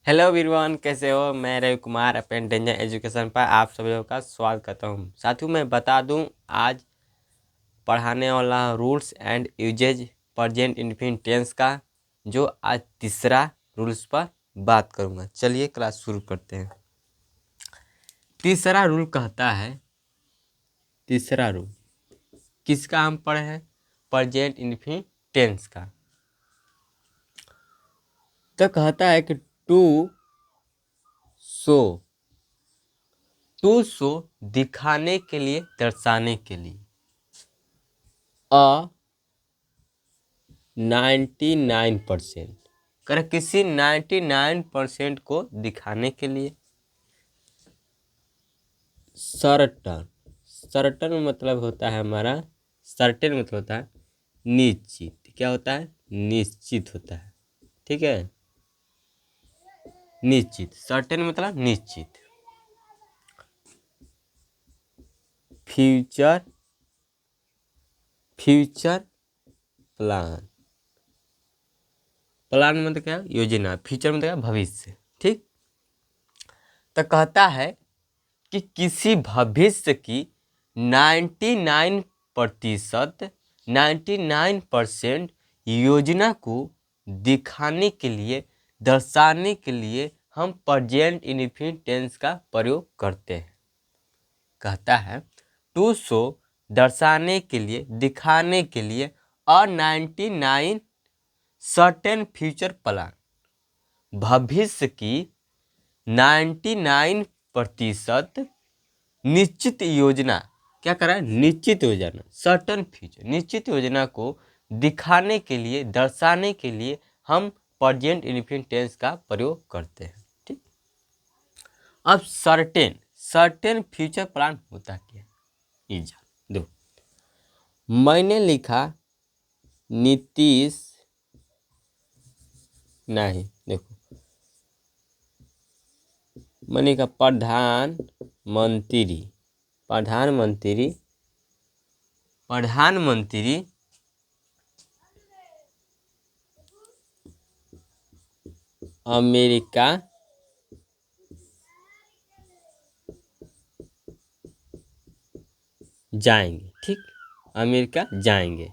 Hello everyone, कैसे हो। मैं रवि कुमार अपने डेंजर एजुकेशन पर आप सभी लोगों का स्वागत करता हूं। साथियों, मैं बता दूं आज पढ़ाने वाला rules and usages present indefinite tense का जो आज तीसरा रूल्स पर बात करूंगा। चलिए क्लास शुरू करते हैं। तीसरा रूल कहता है, तीसरा रूल किसका हम पढ़े हैं? प्रेजेंट इंडेफिनिट टेंस का। तो कहता है कि टू शो दिखाने के लिए, दर्शाने के लिए। 99% कर किसी 99% को दिखाने के लिए। सर्टन मतलब होता है हमारा, सर्टेन मतलब होता है निश्चित। क्या होता है? निश्चित होता है। ठीक है, निश्चित। सर्टेन मतलब निश्चित। फ्यूचर प्लान मतलब क्या? योजना। फ्यूचर मतलब क्या? भविष्य। ठीक। तो कहता है कि किसी भविष्य की 99% योजना को दिखाने के लिए, दर्शाने के लिए हम प्रेजेंट इंडेफिनिट टेंस का प्रयोग करते हैं। कहता है टू शो दर्शाने के लिए, दिखाने के लिए, और 99 सर्टेन फ्यूचर प्लान भविष्य की 99% निश्चित योजना। क्या कर रहा है? निश्चित योजना, सर्टन फ्यूचर, निश्चित योजना को दिखाने के लिए, दर्शाने के लिए हम प्रेजेंट इंडेफिनिट टेंस का प्रयोग करते हैं। ठीक। अब सर्टेन फ्यूचर प्लान होता क्या? ये जान दो। मैंने लिखा नीतीश, नहीं देखो, मैंने लिखा प्रधानमंत्री अमेरिका जाएंगे। ठीक, अमेरिका जाएंगे।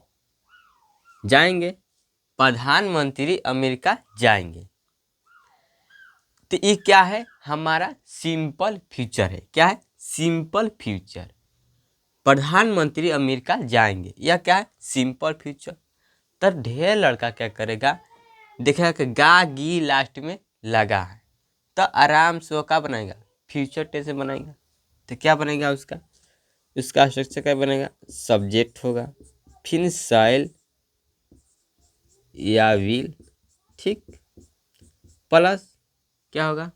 प्रधानमंत्री अमेरिका जाएंगे। तो ये क्या है? हमारा सिंपल फ्यूचर है। क्या है? Simple future. प्रधानमंत्री अमेरिका जाएंगे, या क्या है? Simple future. तो ढेर लड़का क्या करेगा, देखेगा कि गा गी लास्ट में लगा है, तो आराम से वो क्या बनाएगा? फ्यूचर टेंस बनाएगा। तो क्या बनेगा उसका स्ट्रक्चर क्या बनेगा? सब्जेक्ट होगा, फिर शैल या विल। ठीक, प्लस क्या होगा?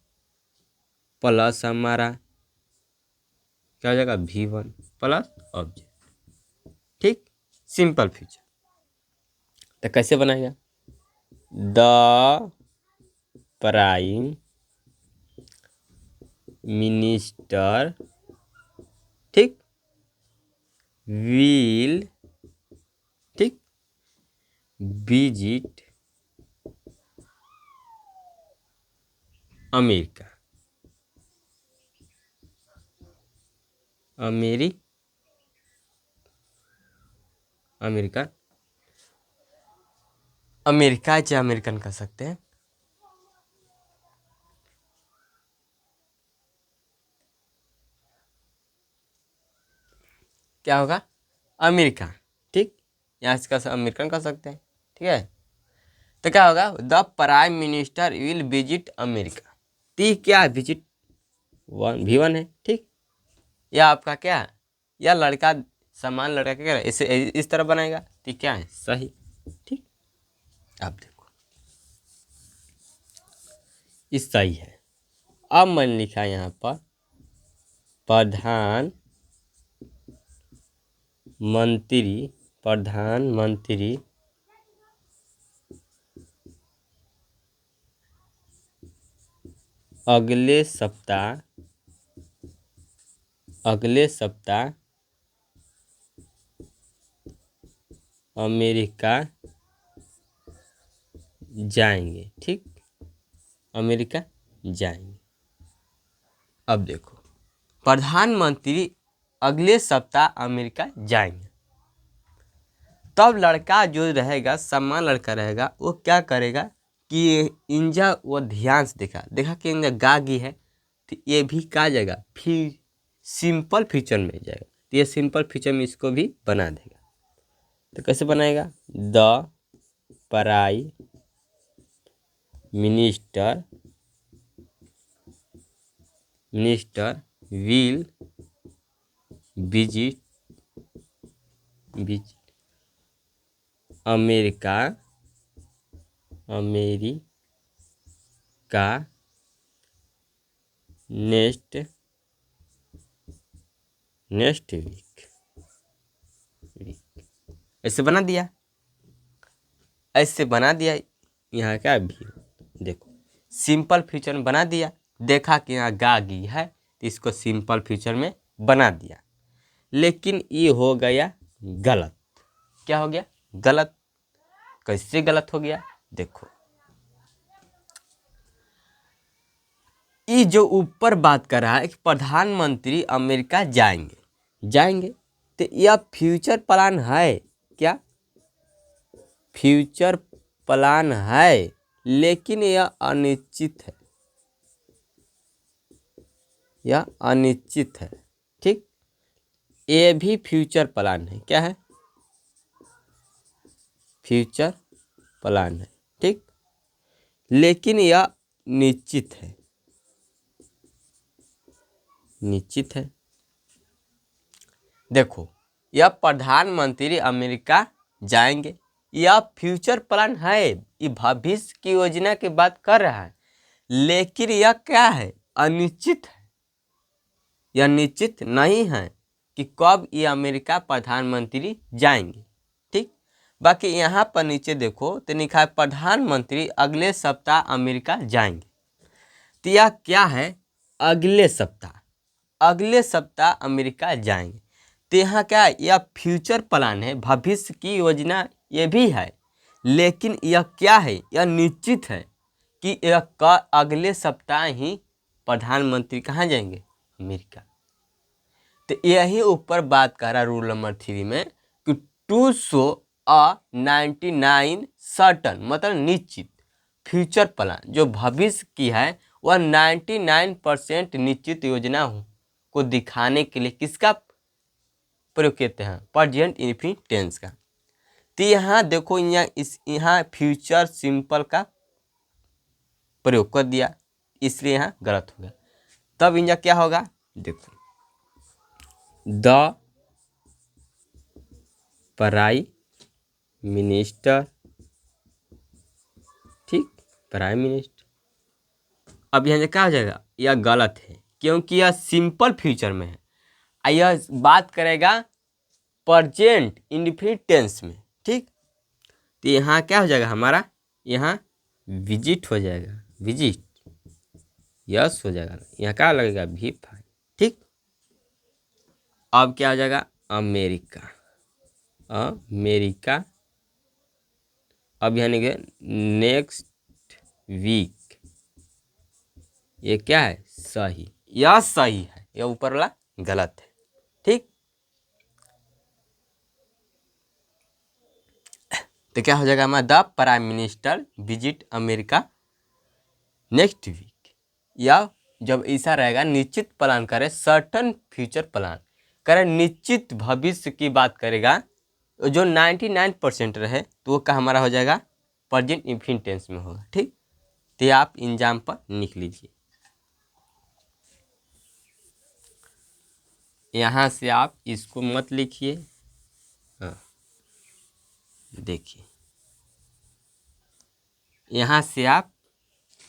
प्लस हमारा क्या हो जाएगा? V1 plus object. ठीक, सिंपल फ्यूचर। तो कैसे बनाएगा? द प्राइम मिनिस्टर, ठीक, विल, ठीक, विजिट अमेरिका। अमेरिका चाहे अमेरिकन कर सकते हैं। क्या होगा? अमेरिका। ठीक, यहाँ से कर अमेरिकन कर सकते हैं। ठीक है, तो क्या होगा? The prime minister will visit America. ती क्या है? विजिट V1 है। ठीक, या आपका क्या है? या लड़का, समान लड़का क्या है? इसे इस तरह बनाएगा तो क्या है? सही। ठीक, आप देखो इस सही है। अब मैंने लिखा यहाँ पर प्रधानमंत्री अगले सप्ताह अमेरिका जाएंगे। ठीक, अमेरिका जाएंगे। अब देखो, प्रधानमंत्री अगले सप्ताह अमेरिका जाएंगे, तब लड़का जो रहेगा, सम्मान लड़का रहेगा, वो क्या करेगा कि इंजा वो ध्यान से देखा कि इंजा गागी है, तो ये भी कहा जाएगा फिर सिंपल फ्यूचर में जाएगा, तो ये सिंपल फ्यूचर में इसको भी बना देगा। तो कैसे बनाएगा? The prime minister will visit America next week. ऐसे बना दिया, यहाँ क्या भी देखो सिंपल फ्यूचर में बना दिया। देखा कि यहाँ गागी है तो इसको सिंपल फ्यूचर में बना दिया, लेकिन ये हो गया गलत। क्या हो गया? गलत। कैसे गलत हो गया? देखो, ये जो ऊपर बात कर रहा है कि प्रधानमंत्री अमेरिका जाएंगे, तो यह फ्यूचर प्लान है क्या? फ्यूचर प्लान है, लेकिन यह अनिश्चित है, ठीक। ये भी फ्यूचर प्लान है। क्या है? फ्यूचर प्लान है, ठीक, लेकिन यह निश्चित है। देखो, यह प्रधानमंत्री अमेरिका जाएंगे, यह फ्यूचर प्लान है, ये भविष्य की योजना की बात कर रहा है, लेकिन यह क्या है? अनिश्चित है। यह निश्चित नहीं है कि कब ये अमेरिका प्रधानमंत्री जाएंगे, ठीक। बाकी यहाँ पर नीचे देखो तो लिखा है प्रधानमंत्री अगले सप्ताह अमेरिका जाएंगे। तो यह क्या है? अगले सप्ताह अमेरिका जाएंगे। तो यहाँ क्या है? यह फ्यूचर प्लान है, भविष्य की योजना ये भी है, लेकिन यह क्या है? यह निश्चित है कि यह अगले सप्ताह ही प्रधानमंत्री कहाँ जाएंगे? अमेरिका। तो यही ऊपर बात कर रहा रूल नंबर 3 में कि टू शो अ 99 सर्टन, मतलब निश्चित फ्यूचर प्लान जो भविष्य की है वह 99% निश्चित योजना को दिखाने के लिए किसका प्रयोग करते हैं? प्रेजेंट इंडेफिनिट टेंस का। तो यहाँ देखो, यहाँ फ्यूचर सिंपल का प्रयोग कर दिया, इसलिए यहाँ गलत हो गया। तब इनका क्या होगा? देखो, द प्राइम मिनिस्टर, ठीक, प्राइम मिनिस्टर। अब यहाँ क्या हो जाएगा? यह गलत है क्योंकि यह सिंपल फ्यूचर में है, यह बात करेगा प्रेजेंट इंडेफिनिट टेंस में, ठीक। तो यहाँ क्या हो जाएगा हमारा? यहाँ विजिट हो जाएगा, विजिट, यस हो जाएगा। यहाँ क्या लगेगा? भी फाइन, ठीक। अब क्या हो जाएगा? अमेरिका। अब यहाँ लिखे नेक्स्ट वीक। ये क्या है? सही, यह सही है, यह ऊपर वाला गलत है, ठीक। तो क्या हो जाएगा हमारा? The prime minister visit America next week. या जब ऐसा रहेगा निश्चित प्लान करे, सर्टन फ्यूचर प्लान करे, निश्चित भविष्य की बात करेगा, जो 99% रहे तो वो का हमारा हो जाएगा प्रेजेंट इंडेफिनिट टेंस में होगा, ठीक। तो आप एग्जाम पर लिख लीजिए। यहाँ से आप इसको मत लिखिए, हाँ देखिए, यहाँ से आप,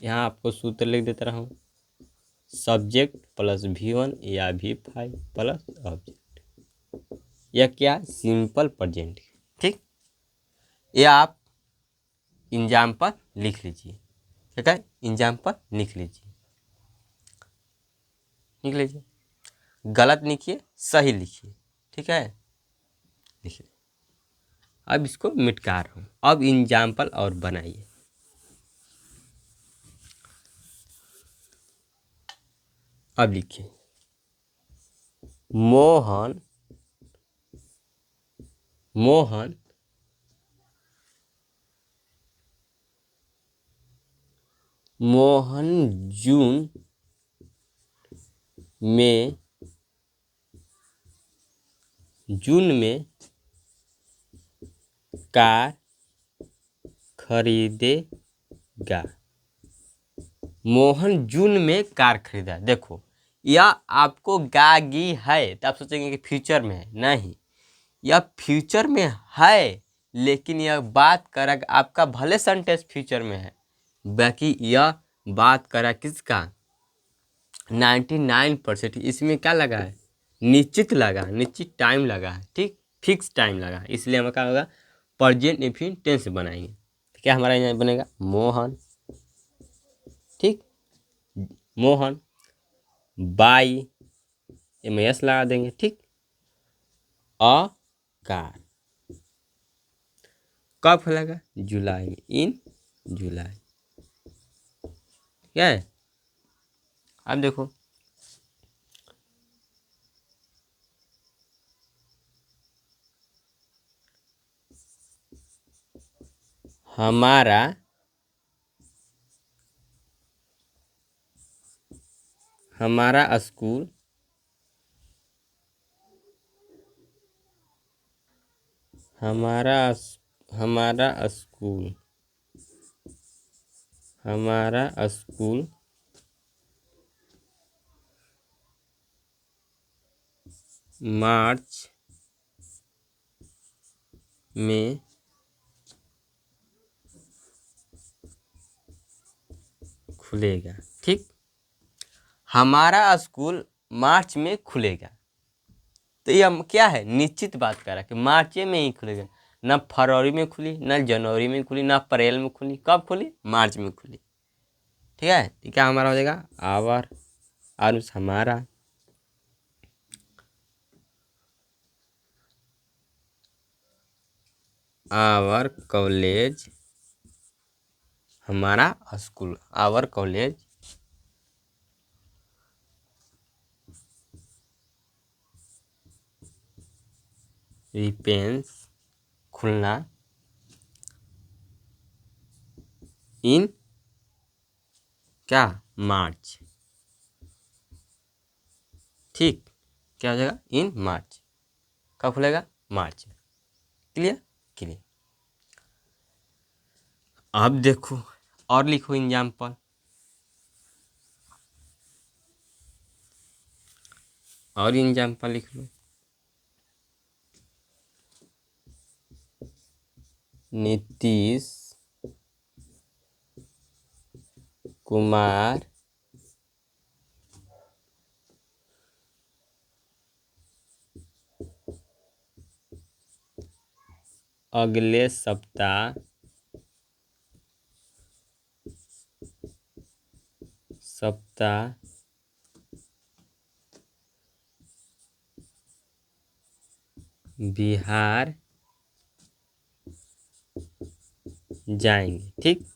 यहाँ आपको सूत्र लिख देता रहा हूँ, सब्जेक्ट प्लस V1 या V5 प्लस ऑब्जेक्ट, यह क्या? सिंपल प्रेजेंट, ठीक। यह आप एग्जाम पर लिख लीजिए, ठीक है, एग्जाम पर लिख लीजिए, गलत लिखिए, सही लिखिए, ठीक है, लिखिए। अब इसको मिटका रहा हूँ, अब एग्जाम्पल और बनाइए। अब लिखिए मोहन मोहन मोहन जून में कार खरीदेगा। मोहन जून में कार खरीदा। देखो यह आपको गागी है तो आप सोचेंगे कि फ्यूचर में है, नहीं, यह फ्यूचर में है लेकिन यह बात करा आपका भले सेंटेंस फ्यूचर में है, बाकी यह बात करा किसका 99%। इसमें क्या लगा है निश्चित लगा, निश्चित टाइम लगा है, ठीक, फिक्स टाइम लगा है, इसलिए हमें क्या होगा प्रेजेंट इंफिनिट टेंस बनाएंगे। तो क्या हमारा यहाँ बनेगा मोहन, ठीक, मोहन बाई एस लगा देंगे, ठीक, अ कार कब खुलेगा जुलाई में, इन जुलाई। क्या है अब देखो हमारा स्कूल हमारा स्कूल मार्च में खुलेगा, ठीक, हमारा स्कूल मार्च में खुलेगा। तो ये हम क्या है निश्चित बात कर रहा है कि मार्च में ही खुलेगा, ना फरवरी में खुली, ना जनवरी में खुली, ना अप्रैल में खुली, कब खुली मार्च में खुली, ठीक है। तो क्या हमारा हो जाएगा आवर और हमारा आवर कॉलेज, हमारा स्कूल, आवर कॉलेज रिपेंस खुलना इन क्या मार्च, ठीक, क्या हो जाएगा इन मार्च, कब खुलेगा मार्च में। Clear clear. अब देखो और लिखो एग्जाम्पल, और एग्जाम्पल लिख लो। नीतीश कुमार अगले सप्ताह बिहार जाएंगे, ठीक,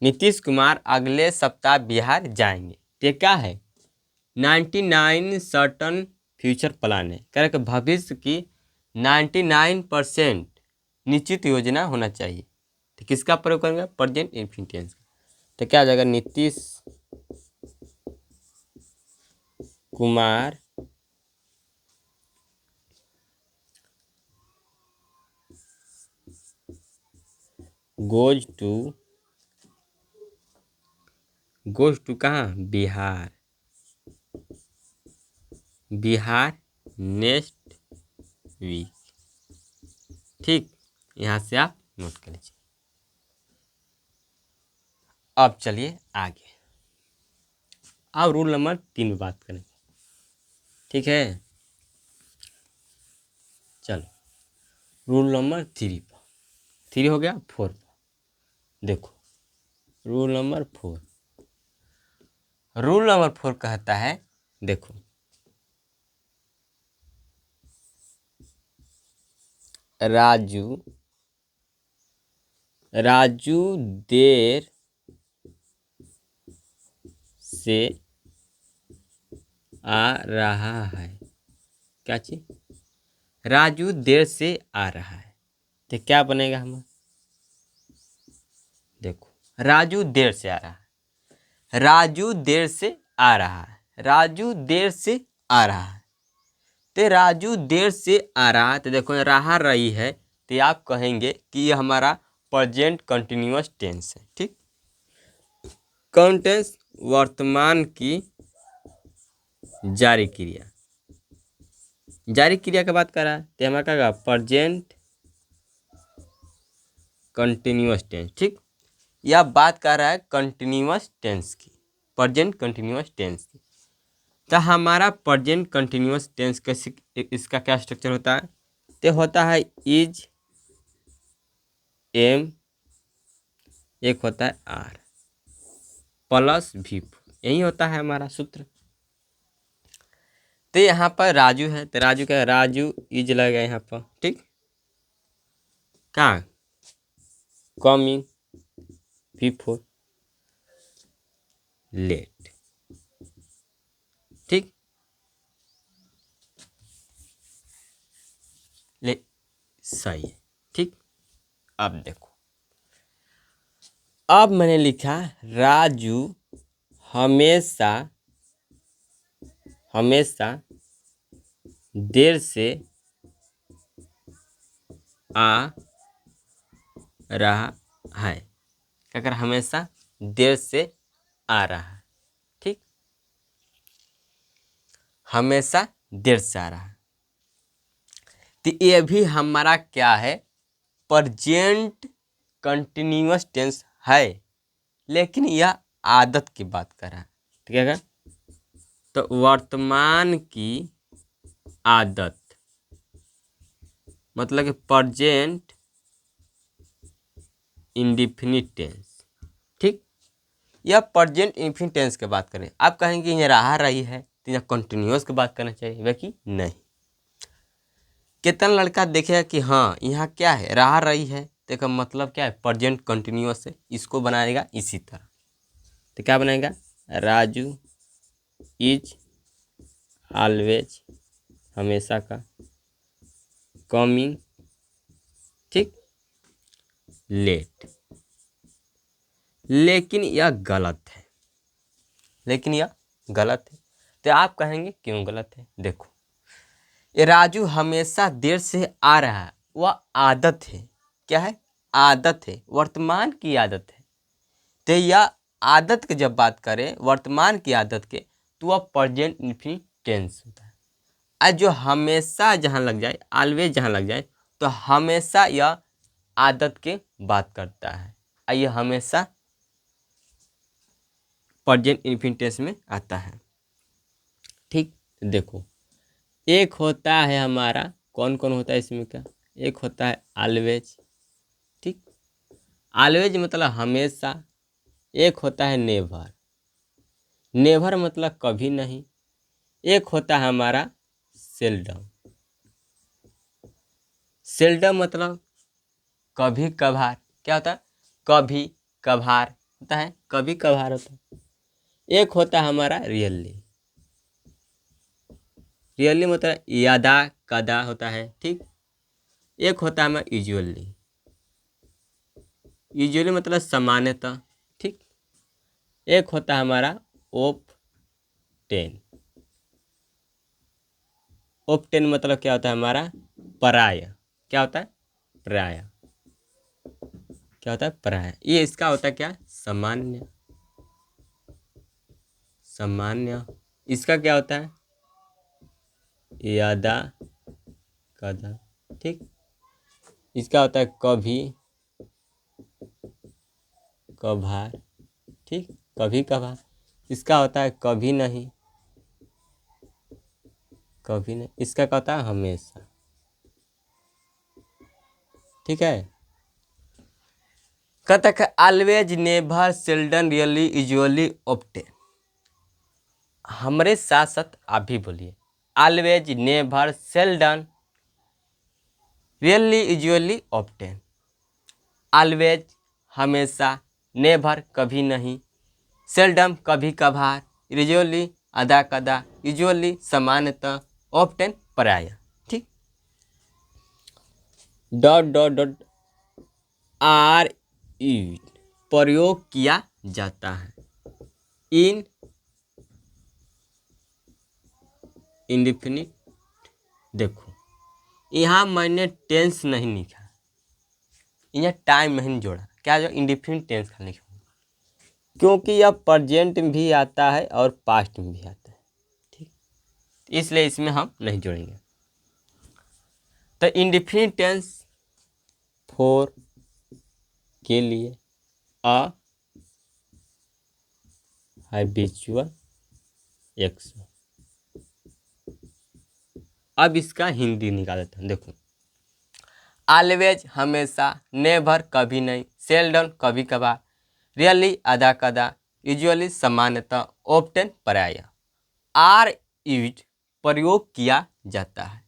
नीतीश कुमार अगले सप्ताह बिहार जाएंगे। ये क्या है 99 सर्टन फ्यूचर प्लान है, कह रहे कि भविष्य की 99% निश्चित योजना होना चाहिए। तो किसका प्रयोग करेंगे प्रेजेंट इंफिनिट टेंस का। तो क्या हो जाएगा नीतीश कुमार गोज टू कहाँ बिहार नेक्स्ट वीक, ठीक, यहाँ से आप नोट कर लीजिए। अब चलिए आगे, अब रूल नंबर 3 में बात करेंगे, ठीक है। चलो रूल नंबर 3 पर, 3 हो गया 4 पर, देखो रूल नंबर 4, रूल नंबर 4 कहता है देखो राजू देर से आ रहा है। क्या चीज? राजू देर से आ रहा है। तो क्या बनेगा हमारा? देखो, राजू देर से आ रहा है, राजू देर से आ रहा है, राजू देर से आ रहा है। तो राजू देर से आ रहा है, तो देखो रहा रही है, तो आप कहेंगे कि ये हमारा प्रेजेंट कंटिन्यूअस टेंस है। ठीक, कौन टेंस? वर्तमान की जारी क्रिया। जारी क्रिया की बात कर रहा है तो हमारा क्या प्रेजेंट कंटिन्यूअस टेंस। ठीक, यह बात कर रहा है कंटिन्यूअस टेंस की, प्रेजेंट कंटिन्यूअस टेंस की। तो हमारा प्रेजेंट कंटिन्यूअस टेंस कैसे, इसका क्या स्ट्रक्चर होता है? तो होता है इज, एम, एक होता है आर प्लस भी, यही होता है हमारा सूत्र। तो यहाँ पर राजू है, तो राजू क्या? राजू इज लगेगा यहाँ पर। ठीक, कहाँ? Coming, before, late. ठीक, ले सही है। ठीक, अब देखो, अब मैंने लिखा राजू हमेशा हमेशा देर से आ रहा है। क्या कर? हमेशा देर से आ रहा है। ठीक, हमेशा देर से आ रहा है। तो ये भी हमारा क्या है? प्रेजेंट कंटिन्यूअस टेंस है, लेकिन यह आदत की बात कर रहा है। ठीक है, तो वर्तमान की आदत मतलब कि प्रेजेंट इंडिफिनिट टेंस। ठीक, यह प्रेजेंट इंडिफिनिट टेंस की बात करें। आप कहेंगे ये रहा रही है, तो यह कंटिन्यूअस की बात करना चाहिए, वह कि नहीं। कितना लड़का देखेगा कि हाँ यहाँ क्या है, रहा रही है, तो मतलब क्या है? प्रेजेंट कंटिन्यूअस है, इसको बनाएगा इसी तरह। तो क्या बनेगा? राजू इज ऑलवेज, हमेशा का, कमिंग, ठीक, लेट। लेकिन यह गलत है, लेकिन यह गलत है। तो आप कहेंगे क्यों गलत है? देखो, ये राजू हमेशा देर से आ रहा है, वह आदत है। क्या है? आदत है, वर्तमान की आदत है। तो यह आदत की जब बात करें, वर्तमान की आदत के, तो वह प्रेजेंट इंडिफिनिट टेंस होता है। और जो हमेशा जहाँ लग जाए, ऑलवेज जहाँ लग जाए, तो हमेशा यह आदत के बात करता है, और यह हमेशा प्रेजेंट इंडिफिनिट टेंस में आता है। ठीक, देखो, एक होता है हमारा, कौन कौन होता है इसमें का? एक होता है ऑलवेज। ठीक, ऑलवेज मतलब हमेशा। एक होता है नेवर, नेवर मतलब कभी नहीं। एक होता है हमारा सेल्डम, सेल्डम मतलब कभी कभार। क्या होता है? कभी कभार होता है, कभी कभार होता है। एक होता है हमारा रियली, रियली मतलब यादा कदा होता है। ठीक, एक होता है हमारा यूजुअली, यूजुअली मतलब सामान्यतः। ठीक, एक होता है हमारा ओप टेन, ओप टेन मतलब क्या होता है हमारा? पराय। क्या होता है? प्राय। क्या होता है? प्राय। ये इसका होता है क्या? सामान्य, सामान्य। इसका क्या होता है? यादा कदा। ठीक, इसका होता है कभी कभार। ठीक, कभी कभार। इसका होता है कभी नहीं, कभी नहीं। इसका क्या होता है? हमेशा। ठीक है, कहता है always, never, Seldon, really, usually, often. हमारे साथ साथ आप भी बोलिए, always, never, Seldon, really, usually, often. Always हमेशा, नेवर कभी नहीं, सेल्डम कभी कभार, यूजुअली अदा कदा, यूजुअली सामान्यतः ऑफ्टन प्रायः। ठीक, dot dot dot are used प्रयोग किया जाता है इन इंडेफिनिट। देखो यहाँ मैंने टेंस नहीं लिखा, यहाँ टाइम नहीं जोड़ा, क्या जो इंडेफिनिट टेंस का लिखा, क्योंकि यह प्रेजेंट में भी आता है और पास्ट में भी आता है। ठीक, इसलिए इसमें हम नहीं जोड़ेंगे। तो इंडेफिनिट टेंस फॉर के लिए अ हैबिचुअल एक्शन। अब इसका हिंदी निकाल देते हैं। देखो ऑलवेज हमेशा, नेवर कभी नहीं, सेल्डम कभी कभार, रियली आधा कदा, यूजुअली सामान्यतः, ऑफ्टन प्रायः, आर यूज्ड प्रयोग किया जाता है,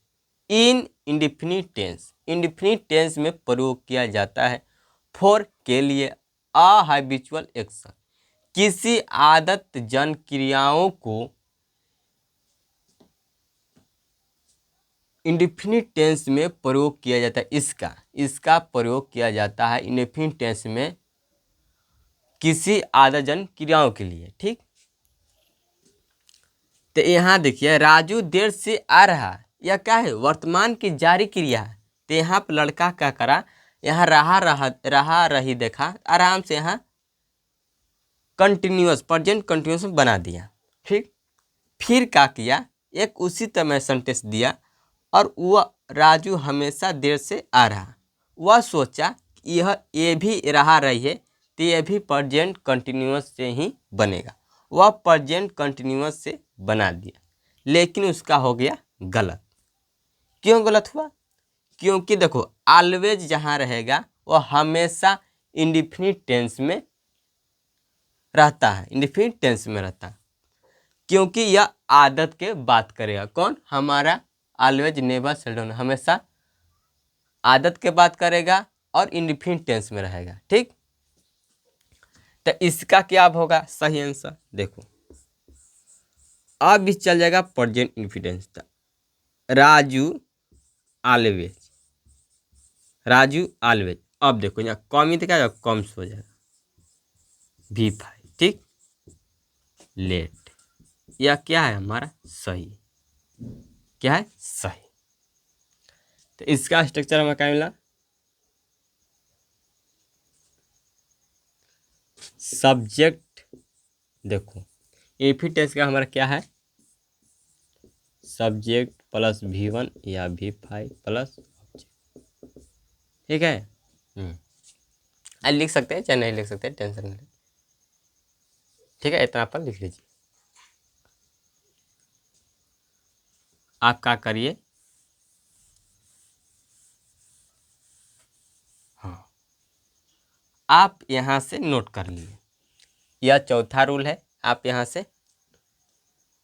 इन इंडेफिनिट टेंस इंडेफिनिट टेंस में प्रयोग किया जाता है, फॉर के लिए अ हैबिचुअल एक्शन किसी आदत जन क्रियाओं को इंडेफिनिट टेंस में प्रयोग किया जाता है। इसका प्रयोग किया जाता है इंडेफिनिट टेंस में किसी आदतजन क्रियाओं के लिए। ठीक, तो यहाँ देखिए राजू देर से आ रहा, यह क्या है, वर्तमान की जारी क्रिया है। तो यहाँ पर लड़का क्या करा, यहाँ रहा रही देखा, आराम से यहाँ कंटिन्यूअस प्रेजेंट कंटिन्यूअस बना दिया। ठीक, फिर क्या किया, एक उसी तरह सेंटेंस दिया, और वह राजू हमेशा देर से आ रहा, वह सोचा कि यह ये भी रहा रही है तो यह भी प्रेजेंट कंटिन्यूअस से ही बनेगा। वह प्रेजेंट कंटिन्यूअस से बना दिया, लेकिन उसका हो गया गलत। क्यों गलत हुआ, क्योंकि देखो ऑलवेज जहाँ रहेगा वह हमेशा इंडेफिनिट टेंस में रहता है, इंडेफिनिट टेंस में रहता है, क्योंकि यह आदत के बात करेगा। कौन, हमारा ऑलवेज, नेवर, सेल्डम हमेशा आदत के बात करेगा और इंडेफिनिट टेंस में रहेगा। ठीक, तो इसका क्या होगा सही आंसर। देखो अब भी चल जाएगा present indefinite tense, Raju always, Raju always. अब देखो यहाँ कमी तो क्या होगा, कम्स हो जाएगा V5। ठीक, लेट, यह क्या है हमारा सही, क्या है सही। तो इसका स्ट्रक्चर हमें क्या मिला, सब्जेक्ट, देखो एफिटेंस का हमारा क्या है, सब्जेक्ट प्लस V1 या V5 प्लस ऑब्जेक्ट। ठीक है, लिख सकते हैं चाहे नहीं लिख सकते, टेंशन नहीं। ठीक है, इतना पर लिख लीजिए। आप क्या करिए, हाँ आप यहाँ से नोट कर लिए, यह चौथा रूल है, आप यहाँ से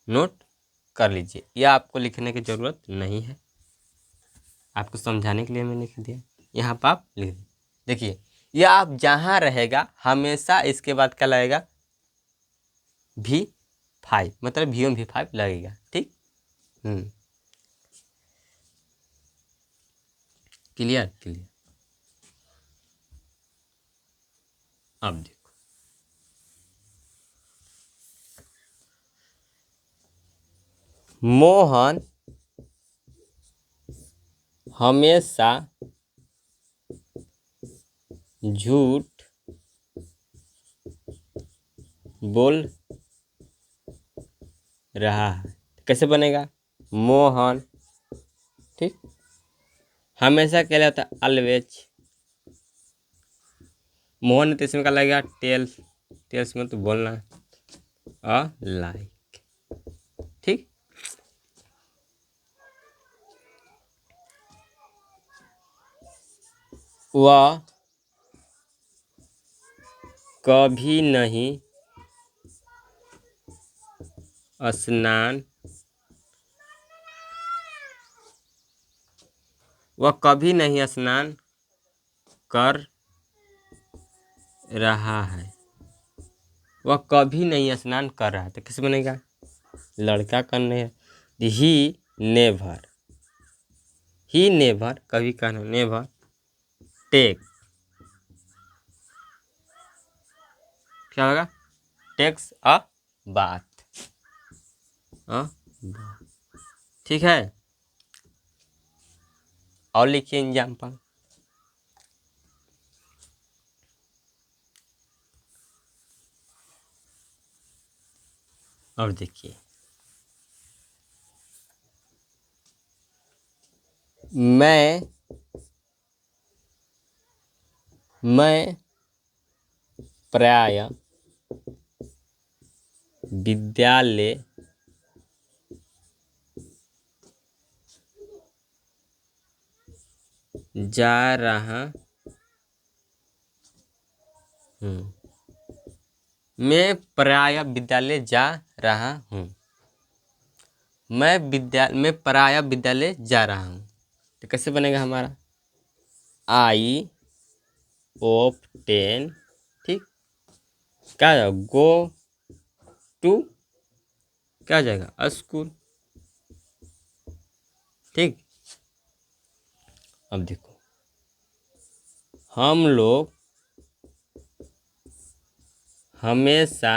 नोट कर लीजिए। यह आपको लिखने की ज़रूरत नहीं है, आपको समझाने के लिए मैंने लिख दिया, यहाँ पर आप लिख दीजिए। देखिए यह आप जहाँ रहेगा हमेशा इसके बाद क्या लगेगा, V5, मतलब V1 V5 लगेगा। ठीक, क्लियर क्लियर। अब देखो मोहन हमेशा झूठ बोल रहा है। कैसे बनेगा, मोहन, ठीक, हमेशा क्या होता है, ऑलवेज, मोहन तो इसमें क्या लगेगा, टेल्स, टेल्स में तो बोलना, लाइक। ठीक, वह कभी नहीं स्नान, वह कभी नहीं स्नान कर रहा है, वह कभी नहीं स्नान कर रहा है। तो किस बनेगा, लड़का का नहीं, ही नेवर कभी कहना नेवर टेक, क्या होगा, टेक्स अ बात, ठीक है। और लिखिए एग्जाम्पल। और देखिए, मैं प्राय विद्यालय जा रहा हूँ, मैं प्राय विद्यालय जा रहा हूँ, मैं प्राय विद्यालय जा रहा हूँ, तो कैसे बनेगा हमारा, आई ऑफ्टेन, ठीक, क्या हो जाएगा, गो टू, क्या हो जाएगा, स्कूल, ठीक। अब देखो, हम लोग हमेशा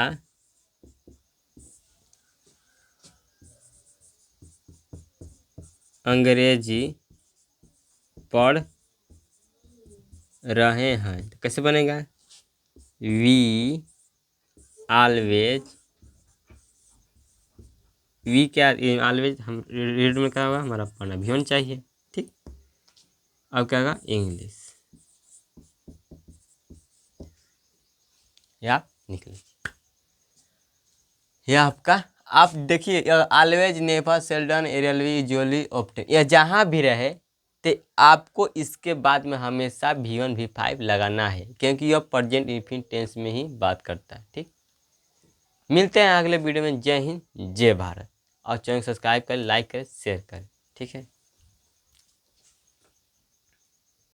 अंग्रेजी पढ़ रहे हैं, तो कैसे बनेगा, वी ऑलवेज, वी क्या, ऑलवेज हम रीड में क्या होगा, हमारा पढ़ना भी होना चाहिए, ठीक। अब क्या होगा, इंग्लिश, या निकले, यह आपका, आप देखिए always, never, Seldon, rarely, usually, often, यह जहाँ भी रहे तो आपको इसके बाद में हमेशा V1 V5 लगाना है, क्योंकि यह प्रेजेंट इंफिनिट टेंस में ही बात करता है, ठीक। मिलते हैं अगले वीडियो में। जय हिंद, जय भारत। और चैनल सब्सक्राइब करें, लाइक करें, शेयर करें, ठीक है।